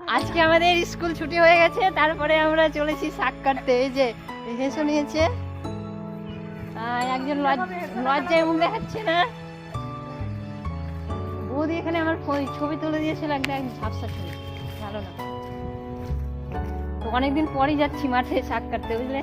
আজকে আমাদের স্কুল ছুটি হয়ে গেছে, তারপরে আমরা চলেছি শাক কাটতে। এই যে হেসে নিয়েছে একজন, লজ্জায় মুখ দেখাচ্ছে না। বৌদি এখানে আমার ছবি তুলে দিয়েছিল, একটা ঝাপসা ছবি, ভালো না। তো অনেকদিন পরই যাচ্ছি মাঠে শাক কাটতে, বুঝলে।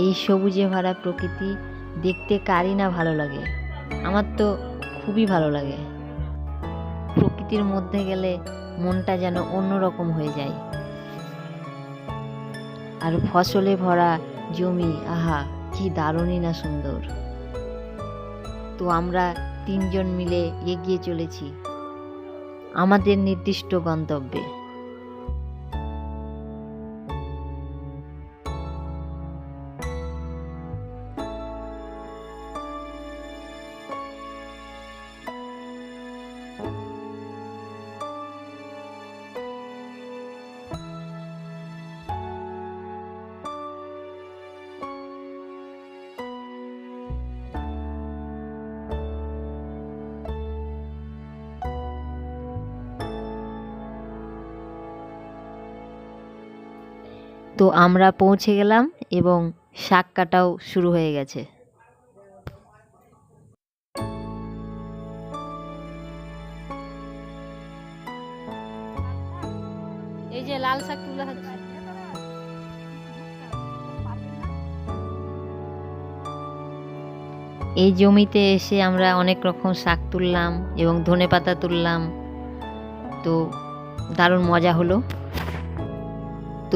এই সবুজে ভরা প্রকৃতি দেখতে কারই না ভালো লাগে, আমার তো খুবই ভালো লাগে। প্রকৃতির মধ্যে গেলে মনটা যেন অন্যরকম হয়ে যায়। আর ফসলে ভরা জমি, আহা কি দারুণই না সুন্দর। তো আমরা 3 জন মিলে এগিয়ে চলেছি আমাদের নির্দিষ্ট গন্তব্যে। তো আমরা পৌঁছে গেলাম এবং শাক কাটাও শুরু হয়ে গেছে। এই যে লাল শাক তুলে হচ্ছে। এই জমিতে এসে আমরা অনেক রকম শাক তুললাম এবং ধনেপাতা তুললাম। তো দারুণ মজা হলো।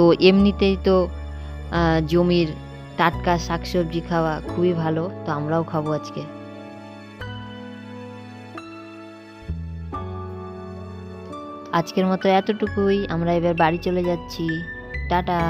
তো এমনিতেই তো জমির টাটকা শাকসবজি খাওয়া খুবই ভালো, তো আমরাও খাবো আজকে। আজকের মতো এতটুকুই, আমরা এবার বাড়ি চলে যাচ্ছি। টাটা।